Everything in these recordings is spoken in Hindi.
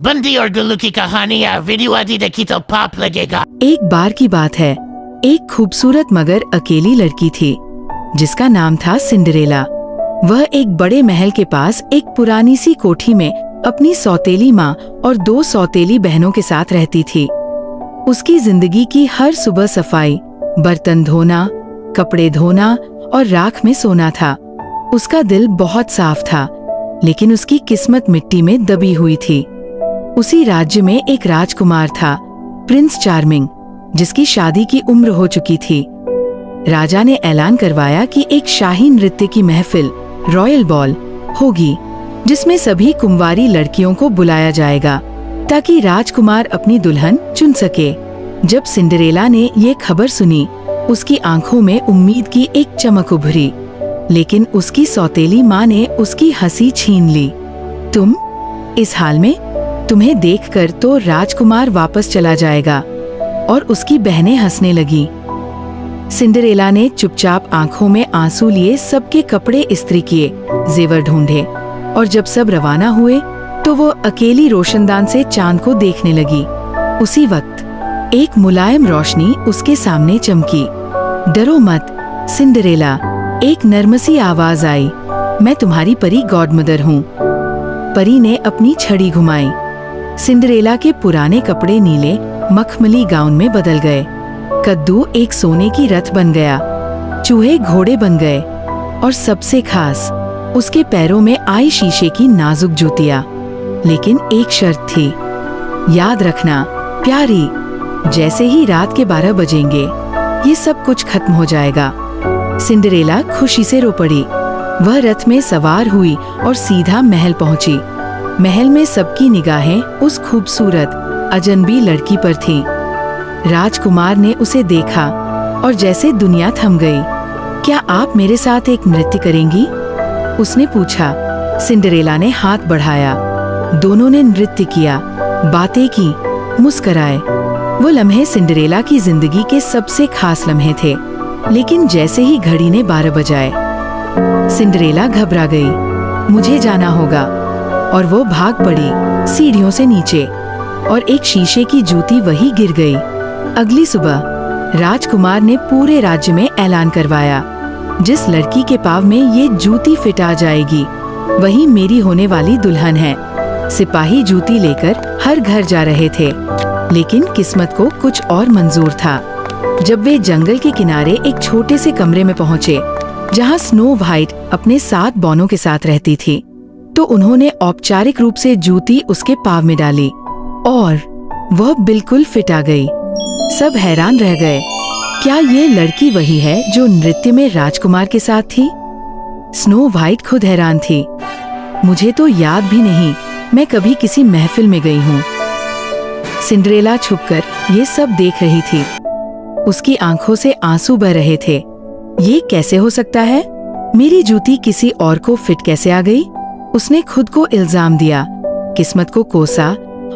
बंदी और गुल्लू की कहानी या वीडियो आदि देखी तो पाप लगेगा। एक बार की बात है, एक खूबसूरत मगर अकेली लड़की थी जिसका नाम था सिंड्रेला। वह एक बड़े महल के पास एक पुरानी सी कोठी में अपनी सौतेली माँ और 2 सौतेली बहनों के साथ रहती थी। उसकी जिंदगी की हर सुबह सफाई, बर्तन धोना, कपड़े धोना और राख में सोना था। उसका दिल बहुत साफ था, लेकिन उसकी किस्मत मिट्टी में दबी हुई थी। उसी राज्य में एक राजकुमार था, प्रिंस चार्मिंग, जिसकी शादी की उम्र हो चुकी थी। राजा ने ऐलान करवाया कि एक शाही नृत्य की महफिल, रॉयल बॉल, होगी, जिसमें सभी कुंवारी लड़कियों को बुलाया जाएगा ताकि राजकुमार अपनी दुल्हन चुन सके। जब सिंड्रेला ने ये खबर सुनी, उसकी आंखों में उम्मीद की एक चमक उभरी, लेकिन उसकी सौतेली माँ ने उसकी हंसी छीन ली। तुम इस हाल में? तुम्हें देखकर तो राजकुमार वापस चला जाएगा। और उसकी बहनें हंसने लगी। सिंड्रेला ने चुपचाप आंखों में आंसू लिए सबके कपड़े इस्त्री किए, जेवर ढूंढे, और जब सब रवाना हुए तो वो अकेली रोशनदान से चांद को देखने लगी। उसी वक्त एक मुलायम रोशनी उसके सामने चमकी। डरो मत सिंड्रेला, एक नर्मसी आवाज आई, मैं तुम्हारी परी गॉडमदर हूँ। परी ने अपनी छड़ी घुमाई। सिंड्रेला के पुराने कपड़े नीले मखमली गाउन में बदल गए। कद्दू एक सोने की रथ बन गया, चूहे घोड़े बन गए, और सबसे खास उसके पैरों में आई शीशे की नाजुक जूतियां। लेकिन एक शर्त थी, याद रखना प्यारी, जैसे ही रात के 12 बजेंगे ये सब कुछ खत्म हो जाएगा। सिंड्रेला खुशी से रो पड़ी। वह रथ में सवार हुई और सीधा महल पहुंची। महल में सबकी निगाहें उस खूबसूरत अजनबी लड़की पर थीं। राजकुमार ने उसे देखा और जैसे दुनिया थम गई। क्या आप मेरे साथ एक नृत्य करेंगी? उसने पूछा। सिंड्रेला ने हाथ बढ़ाया। दोनों ने नृत्य किया, बातें की, मुस्कराए। वो लम्हे सिंड्रेला की जिंदगी के सबसे खास लम्हे थे। लेकिन जैसे ही घड़ी ने 12 बजाए, सिंड्रेला घबरा गई। मुझे जाना होगा। और वो भाग पड़ी सीढ़ियों से नीचे, और एक शीशे की जूती वही गिर गई। अगली सुबह राजकुमार ने पूरे राज्य में ऐलान करवाया, जिस लड़की के पाँव में ये जूती फिट आ जाएगी वही मेरी होने वाली दुल्हन है। सिपाही जूती लेकर हर घर जा रहे थे, लेकिन किस्मत को कुछ और मंजूर था। जब वे जंगल के किनारे एक छोटे से कमरे में पहुँचे, जहाँ स्नो व्हाइट अपने 7 बौनों के साथ रहती थी, तो उन्होंने औपचारिक रूप से जूती उसके पाँव में डाली और वह बिल्कुल फिट आ गई। सब हैरान रह गए। क्या ये लड़की वही है जो नृत्य में राजकुमार के साथ थी? स्नो व्हाइट खुद हैरान थी। मुझे तो याद भी नहीं मैं कभी किसी महफिल में गई हूँ। सिंड्रेला छुपकर ये सब देख रही थी। उसकी आंखों से आंसू बह रहे थे। ये कैसे हो सकता है? मेरी जूती किसी और को फिट कैसे आ गई? उसने खुद को इल्जाम दिया, किस्मत को कोसा,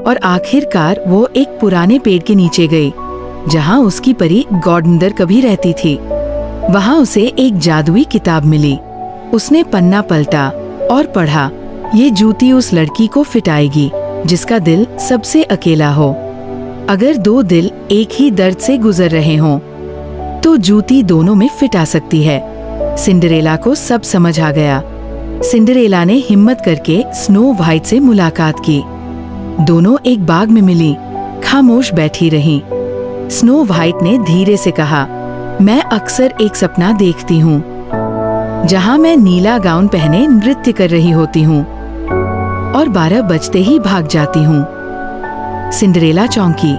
और आखिरकार वो एक पुराने पेड़ के नीचे गई, जहाँ उसकी परी गॉडमदर कभी रहती थी। वहाँ उसे एक जादुई किताब मिली। उसने पन्ना पलटा और पढ़ा, ये जूती उस लड़की को फिट आएगी जिसका दिल सबसे अकेला हो। अगर 2 दिल एक ही दर्द से गुजर रहे हों, तो जूती दोनों में फिट आ सकती है। सिंड्रेला को सब समझ आ गया। सिंड्रेला ने हिम्मत करके स्नो व्हाइट से मुलाकात की। दोनों एक बाग में मिली, खामोश बैठी रहीं। स्नो व्हाइट ने धीरे से कहा, मैं अक्सर एक सपना देखती हूँ, जहाँ मैं नीला गाउन पहने नृत्य कर रही होती हूँ और 12 बजते ही भाग जाती हूँ। सिंड्रेला चौंकी।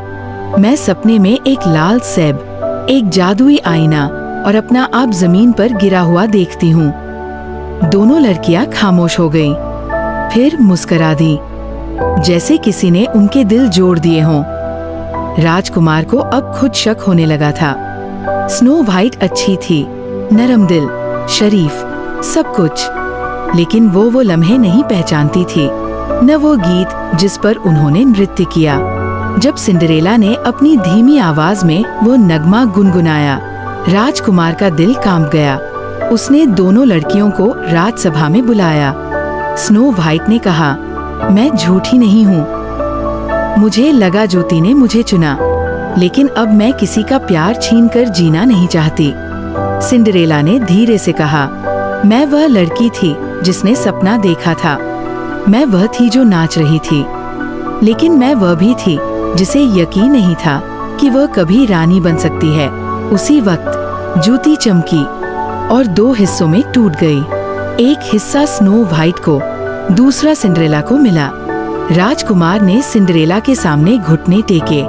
मैं सपने में एक लाल सेब, एक जादुई आईना और अपना आप जमीन पर गिरा हुआ देखती हूँ। दोनों लड़कियां खामोश हो गईं, फिर मुस्कुरा दी, जैसे किसी ने उनके दिल जोड़ दिए हों। राजकुमार को अब खुद शक होने लगा था। स्नो व्हाइट अच्छी थी, नरम दिल, शरीफ, सब कुछ, लेकिन वो लम्हे नहीं पहचानती थी, न वो गीत जिस पर उन्होंने नृत्य किया। जब सिंड्रेला ने अपनी धीमी आवाज में वो नगमा गुनगुनाया, राजकुमार का दिल कांप गया। उसने दोनों लड़कियों को राजसभा में बुलाया। स्नो व्हाइट ने कहा, मैं झूठी नहीं हूँ, मुझे लगा ज्योति ने मुझे चुना, लेकिन अब मैं किसी का प्यार छीनकर जीना नहीं चाहती। सिंड्रेला ने धीरे से कहा, मैं वह लड़की थी जिसने सपना देखा था। मैं वह थी जो नाच रही थी, लेकिन मैं वह भी थी जिसे यकीन नहीं था कि वह कभी रानी बन सकती है। उसी वक्त ज्योति चमकी और दो हिस्सों में टूट गई। एक हिस्सा स्नो वाइट को, दूसरा सिंड्रेला को मिला। राजकुमार ने सिंड्रेला के सामने घुटने टेके।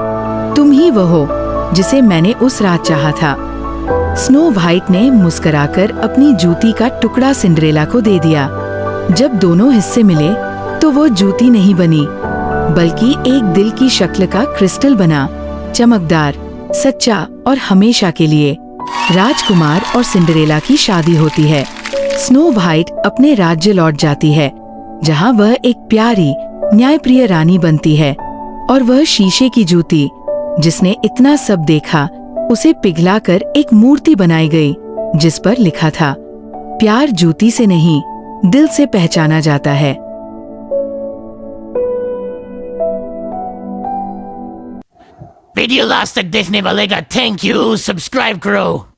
तुम ही वह हो जिसे मैंने उस रात चाहा था। स्नो वाइट ने मुस्कुराकर अपनी जूती का टुकड़ा सिंड्रेला को दे दिया। जब दोनों हिस्से मिले तो वो जूती नहीं बनी, बल्कि एक दिल की शक्ल का क्रिस्टल बना, चमकदार, सच्चा और हमेशा के लिए। राजकुमार और सिंड्रेला की शादी होती है। स्नो वाइट अपने राज्य लौट जाती है, जहाँ वह एक प्यारी, न्यायप्रिय रानी बनती है। और वह शीशे की जूती, जिसने इतना सब देखा, उसे पिघलाकर एक मूर्ति बनाई गई, जिस पर लिखा था, प्यार जूती से नहीं, दिल से पहचाना जाता है। वीडियो लास्ट तक देखने वाले का थैंक यू। सब्सक्राइब करो।